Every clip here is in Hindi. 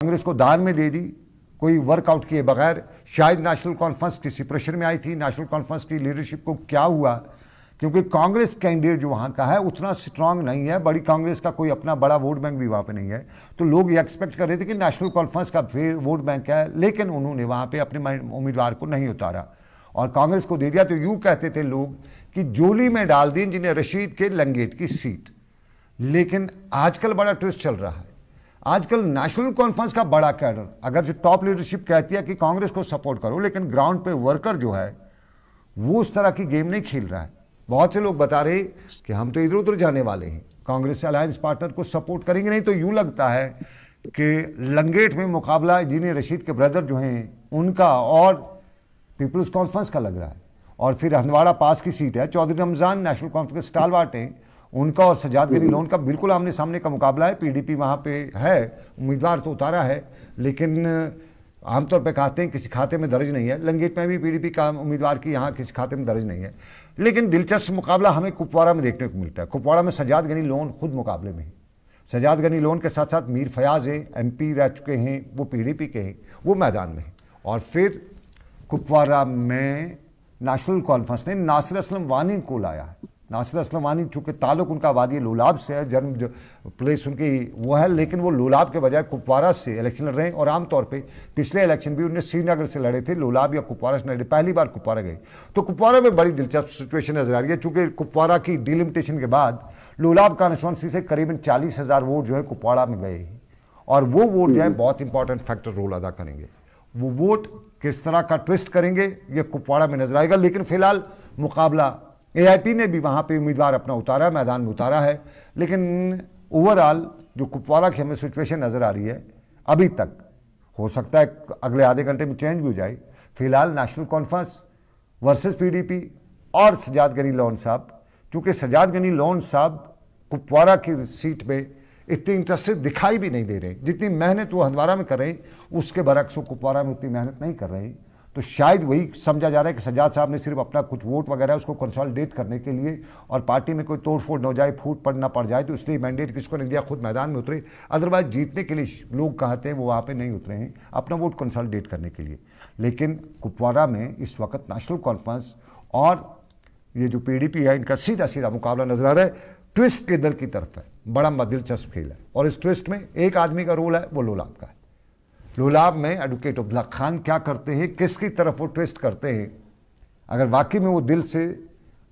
कांग्रेस को दान में दे दी, कोई वर्कआउट किए बगैर। शायद नेशनल कॉन्फ्रेंस किसी प्रेशर में आई थी, नेशनल कॉन्फ्रेंस की लीडरशिप को क्या हुआ, क्योंकि कांग्रेस कैंडिडेट जो वहाँ का है उतना स्ट्रांग नहीं है, बड़ी कांग्रेस का कोई अपना बड़ा वोट बैंक भी वहाँ पे नहीं है। तो लोग ये एक्सपेक्ट कर रहे थे कि नेशनल कॉन्फ्रेंस का वोट बैंक है, लेकिन उन्होंने वहाँ पे अपने उम्मीदवार को नहीं उतारा और कांग्रेस को दे दिया। तो यूँ कहते थे लोग कि जोली में डाल दी जिन्हें रशीद के लंगेट की सीट। लेकिन आजकल बड़ा ट्विस्ट चल रहा है। आजकल नेशनल कॉन्फ्रेंस का बड़ा कैडर, अगर जो टॉप लीडरशिप कहती है कि कांग्रेस को सपोर्ट करो, लेकिन ग्राउंड पे वर्कर जो है वो उस तरह की गेम नहीं खेल रहा है। बहुत से लोग बता रहे कि हम तो इधर उधर जाने वाले हैं, कांग्रेस से अलायंस पार्टनर को सपोर्ट करेंगे नहीं। तो यूं लगता है कि लंगेट में मुकाबला जिन्हें रशीद के ब्रदर जो हैं उनका और पीपल्स कॉन्फ्रेंस का लग रहा है। और फिर हंदवाड़ा पास की सीट है, चौधरी रमजान नेशनल कॉन्फ्रेंस के स्टालवार्ट हैं, उनका और सजाद गनी लोन का बिल्कुल आमने सामने का मुकाबला है। पीडीपी वहाँ पे है, उम्मीदवार तो उतारा है, लेकिन आमतौर पे कहते हैं किसी खाते में दर्ज नहीं है। लंगेट में भी पीडीपी का उम्मीदवार की यहाँ किसी खाते में दर्ज नहीं है। लेकिन दिलचस्प मुकाबला हमें कुपवाड़ा में देखने को मिलता है। कुपवाड़ा में सजाद गनी लोन खुद मुकाबले में है। सजाद गनी लोन के साथ साथ मीर फयाज हैं, एमपी रह चुके हैं, वो पीडीपी के हैं, वो मैदान में हैं। और फिर कुपवाड़ा में नेशनल कॉन्फ्रेंस ने नासिर असलम वानी को लाया है। नासिर असलम वानी चूँकि ताल्लुक उनका वादी लोलाब से है, जन्म जो प्लेस उनकी वो है, लेकिन वो लोलाब के बजाय कुपवाड़ा से इलेक्शन लड़ रहे हैं। और आमतौर पे पिछले इलेक्शन भी उन्होंने श्रीनगर से लड़े थे, लोलाब या कुपवाड़ा से लड़े, पहली बार कुपवाड़ा गए। तो कुपवाड़ा में बड़ी दिलचस्प सिचुएशन नजर आ रही है, चूँकि कुपवाड़ा की डिलिमिटेशन के बाद लोलाब कॉन्स्टिट्यूंसी से करीबन 40,000 वोट जो है कुपवाड़ा में गए हैं। और वो वोट जो है बहुत इंपॉर्टेंट फैक्टर रोल अदा करेंगे। वो वोट किस तरह का ट्विस्ट करेंगे ये कुपवाड़ा में नजर आएगा। लेकिन फिलहाल मुकाबला एआईपी ने भी वहाँ पे उम्मीदवार अपना उतारा, मैदान में उतारा है। लेकिन ओवरऑल जो कुपवाड़ा की हमें सिचुएशन नज़र आ रही है अभी तक, हो सकता है अगले आधे घंटे में चेंज भी हो जाए। फिलहाल नेशनल कॉन्फ्रेंस वर्सेस पीडीपी और सजाद गनी लोन साहब, चूँकि सजाद गनी लोन साहब कुपवाड़ा की सीट पे इतनी इंटरेस्टेड दिखाई भी नहीं दे रहे। जितनी मेहनत वो हंदवाड़ा में कर रहे हैं उसके बरक्स वो कुपवाड़ा में उतनी मेहनत नहीं कर रहे। तो शायद वही समझा जा रहा है कि सजाद साहब ने सिर्फ अपना कुछ वोट वगैरह उसको कंसोलिडेट करने के लिए और पार्टी में कोई तोड़ फोड़ न हो जाए, फूट पड़ ना पड़ जाए, तो इसलिए मैंडेट किसको नहीं दिया, खुद मैदान में उतरे। अदरवाइज जीतने के लिए लोग कहते हैं वो वहाँ पे नहीं उतरे हैं, अपना वोट कंसोलिडेट करने के लिए। लेकिन कुपवाड़ा में इस वक्त नेशनल कॉन्फ्रेंस और ये जो पीडीपी है इनका सीधा सीधा मुकाबला नजर आ रहा है। ट्विस्ट किधर की तरफ है, बड़ा दिलचस्प खेल है। और इस ट्विस्ट में एक आदमी का रोल है, वो लोलाब का है। लोलाब में एडवोकेट अब्दुल्ला खान क्या करते हैं, किसकी तरफ वो ट्विस्ट करते हैं। अगर वाकई में वो दिल से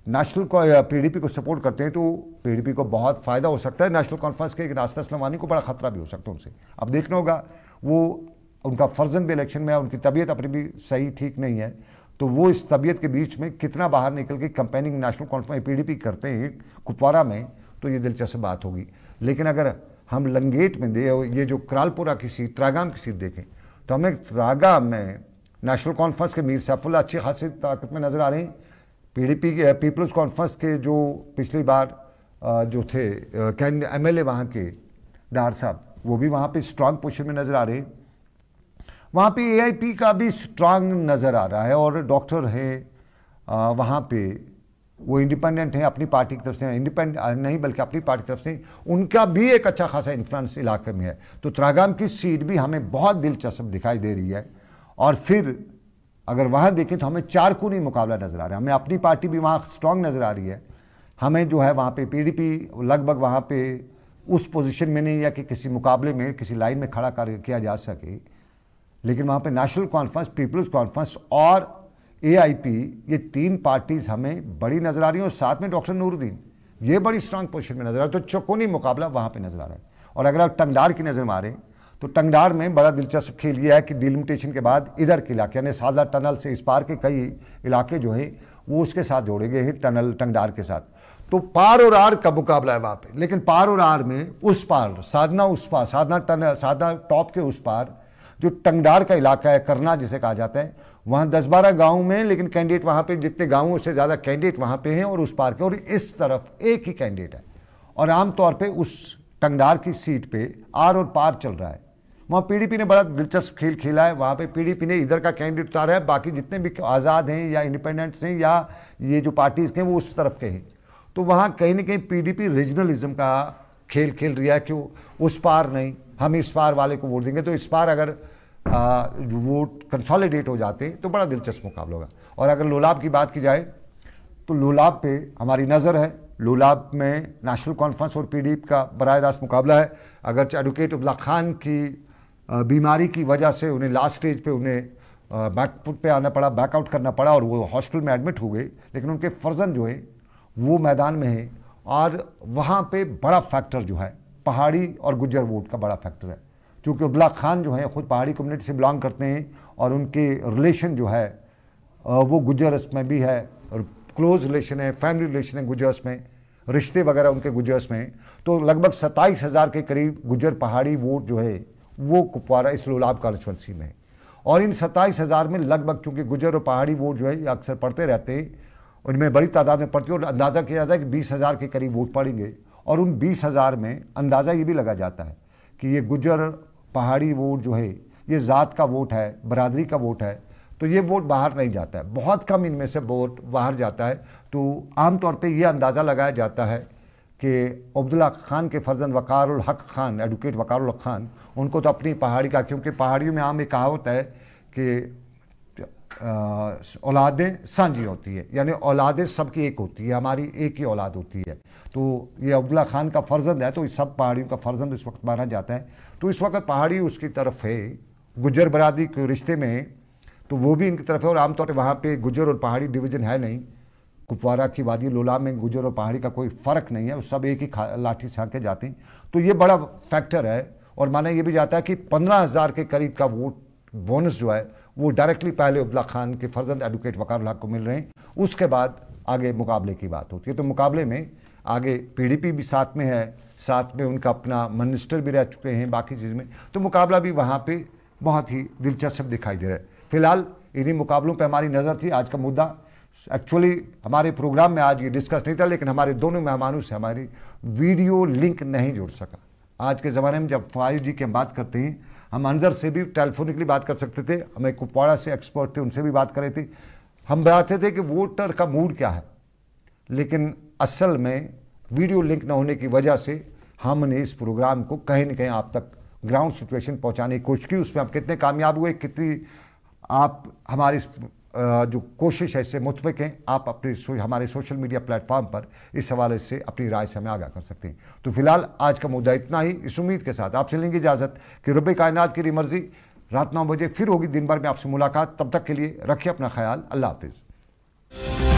नेशनल को या पीडीपी को सपोर्ट करते हैं तो पीडीपी को बहुत फ़ायदा हो सकता है। नेशनल कॉन्फ्रेंस के नासिर असलम वानी को बड़ा खतरा भी हो सकता है उनसे। अब देखना होगा, वो उनका फर्जन भी इलेक्शन में है, उनकी तबीयत अपनी भी सही ठीक नहीं है, तो वो इस तबीयत के बीच में कितना बाहर निकल के कंपेनिंग नेशनल कॉन्फ्रेंस पीडीपी करते हैं कुपवाड़ा में, तो ये दिलचस्प बात होगी। लेकिन अगर हम लंगेट में ये जो करालपुरा की सीट, त्रागाम की सीट देखें, तो हमें त्रागाम में नेशनल कॉन्फ्रेंस के मीर सैफुल्लाह अच्छी खासी ताकत में नजर आ रहे हैं। पीडीपी के पीपल्स कॉन्फ्रेंस के जो पिछली बार जो थे एमएलए वहाँ के डार साहब, वो भी वहाँ पे स्ट्रांग पोजीशन में नजर आ रहे हैं। वहाँ पे एआईपी का भी स्ट्रांग नज़र आ रहा है और डॉक्टर है वहाँ पे, वो इंडिपेंडेंट हैं, अपनी पार्टी की तरफ से इंडिपेंडेंट नहीं बल्कि अपनी पार्टी की तरफ से उनका भी एक अच्छा खासा इन्फ्लुएंस इलाके में है। तो त्रागाम की सीट भी हमें बहुत दिलचस्प दिखाई दे रही है। और फिर अगर वहाँ देखें तो हमें चारकोनी मुकाबला नज़र आ रहा है। हमें अपनी पार्टी भी वहाँ स्ट्रांग नज़र आ रही है। हमें जो है वहाँ पे पीडीपी लगभग वहाँ पे उस पोजीशन में नहीं है कि किसी मुकाबले में किसी लाइन में खड़ा किया जा सके। लेकिन वहाँ पे नेशनल कॉन्फ्रेंस, पीपल्स कॉन्फ्रेंस और एआईपी, ये तीन पार्टीज हमें बड़ी नजर आ रही हैं। और साथ में डॉक्टर नूरुद्दीन, ये बड़ी स्ट्रांग पोजीशन में नजर आ रहा है। तो चौकोनी मुकाबला वहाँ पे नजर आ रहा है। और अगर आप टंगडार की नज़र मारें तो टंगडार में बड़ा दिलचस्प खेल ये है कि डिलिमिटेशन के बाद इधर के इलाके यानी सादा टनल से इस पार के कई इलाके जो है वो उसके साथ जोड़े गए हैं, टनल टंगडार के साथ। तो पार और आर का मुकाबला है वहाँ पे। लेकिन पार और आर में उस पार साधना, उस पार साधना टनल, साधना टॉप के उस पार जो टंगडार का इलाका है, करना जिसे कहा जाता है, वहाँ 10-12 गाँव में, लेकिन कैंडिडेट वहाँ पे जितने गाँवों से ज़्यादा कैंडिडेट वहाँ पे हैं और उस पार के, और इस तरफ एक ही कैंडिडेट है। और आमतौर पे उस टंगडार की सीट पे आर और पार चल रहा है। वहाँ पीडीपी ने बड़ा दिलचस्प खेल खेला है। वहाँ पे पीडीपी ने इधर का कैंडिडेट उतारा है, बाकी जितने भी आज़ाद हैं या इंडिपेंडेंट्स हैं या ये जो पार्टीज़ के हैं वो उस तरफ के हैं। तो वहाँ कहीं ना कहीं पीडीपी रीजनलिज्म का खेल खेल रही है कि उस पार नहीं, हम इस पार वाले को वोट देंगे। तो इस पार अगर वोट कंसोलिडेट हो जाते तो बड़ा दिलचस्प मुकाबला होगा। और अगर लोलाब की बात की जाए तो लोलाब पे हमारी नज़र है। लोलाब में नेशनल कॉन्फ्रेंस और पीडीपी का बराह रास्त मुकाबला है। अगर एडवोकेट अब्दुल्ला खान की बीमारी की वजह से उन्हें लास्ट स्टेज पे उन्हें बैकफुट पे आना पड़ा, बैकआउट करना पड़ा और वो हॉस्पिटल में एडमिट हो गए, लेकिन उनके फर्जंद जो है वो मैदान में है। और वहाँ पे बड़ा फैक्टर जो है पहाड़ी और गुज्जर वोट का बड़ा फैक्टर है, क्योंकि अब्दुल्ला खान जो है ख़ुद पहाड़ी कम्युनिटी से बिलोंग करते हैं और उनके रिलेशन जो है वो गुज्जर्स में भी है और क्लोज रिलेशन है, फैमिली रिलेशन है गुज्जर्स में, रिश्ते वगैरह उनके गुज्जर्स में। तो लगभग 27,000 के करीब गुज्जर पहाड़ी वोट जो है वो कुपवारा इस लोलाब कॉन्स्टिट्यूंसी में है। और इन 27,000 में लगभग, चूँकि गुज्जर और पहाड़ी वोट जो है ये अक्सर पढ़ते रहते हैं, उनमें बड़ी तादाद में पड़ती है और अंदाज़ा किया जाता है कि 20,000 के करीब वोट पड़ेंगे। और उन 20,000 में अंदाज़ा ये भी लगा जाता है कि ये गुज्जर पहाड़ी वोट जो है ये ज़ात का वोट है, बरादरी का वोट है, तो ये वोट बाहर नहीं जाता है, बहुत कम इनमें से वोट बाहर जाता है। तो आमतौर पे ये अंदाज़ा लगाया जाता है कि अब्दुल्ला खान के फर्जंद वक़ारुल हक़ खान, एडवोकेट वक़ारुल हक़ खान, उनको तो अपनी पहाड़ी का, क्योंकि पहाड़ियों में आम एक कहावत है कि औलादें साझी होती है, यानी औलादें सबकी एक होती है, हमारी एक ही औलाद होती है। तो ये अब्दुल्ला खान का फर्जंद है, तो इस सब पहाड़ियों का फर्जंद इस वक्त माना जाता है। तो इस वक्त पहाड़ी उसकी तरफ है, गुज्जर बरादरी के रिश्ते में है तो वो भी इनकी तरफ है। और आमतौर पर वहाँ पे गुज्जर और पहाड़ी डिवीज़न है नहीं। कुपवारा की वादी लोलाब में गुज्जर और पहाड़ी का कोई फ़र्क नहीं है, सब एक ही लाठी से के जाते हैं। तो ये बड़ा फैक्टर है। और माना ये भी जाता है कि 15,000 के करीब का वोट बोनस जो है वो डायरेक्टली पहले अब्दुल्ला खान के फर्जंद एडवोकेट वक़ारुल हक़ को मिल रहे हैं, उसके बाद आगे मुकाबले की बात होती है। तो मुकाबले में आगे पीडीपी भी साथ में है, साथ में उनका अपना मिनिस्टर भी रह चुके हैं बाकी चीज़ में, तो मुकाबला भी वहाँ पे बहुत ही दिलचस्प दिखाई दे रहा है। फिलहाल इन्हीं मुकाबलों पे हमारी नज़र थी। आज का मुद्दा एक्चुअली हमारे प्रोग्राम में आज ये डिस्कस नहीं था, लेकिन हमारे दोनों मेहमानों से हमारी वीडियो लिंक नहीं जुड़ सका। आज के ज़माने में जब 5G की हम बात करते हैं, हम अंदर से भी टेलीफोनिकली बात कर सकते थे, हमें कुपवाड़ा से एक्सपर्ट थे उनसे भी बात कर रहे थे, हम बताते थे कि वोटर का मूड क्या है। लेकिन असल में वीडियो लिंक न होने की वजह से हमने इस प्रोग्राम को कहीं न कहीं आप तक ग्राउंड सिचुएशन पहुंचाने की कोशिश की। उसमें हम कितने कामयाब हुए, कितनी आप हमारी जो कोशिश है इससे मुतफिक हैं, आप अपने हमारे सोशल मीडिया प्लेटफॉर्म पर इस हवाले से अपनी राय से हमें आगाह कर सकते हैं। तो फिलहाल आज का मुद्दा इतना ही। इस उम्मीद के साथ आपसे लेंगे इजाज़त कि रब्बे कायनात की मर्जी रात 9 बजे फिर होगी दिन भर में आपसे मुलाकात। तब तक के लिए रखिए अपना ख्याल। अल्लाह हाफिज़।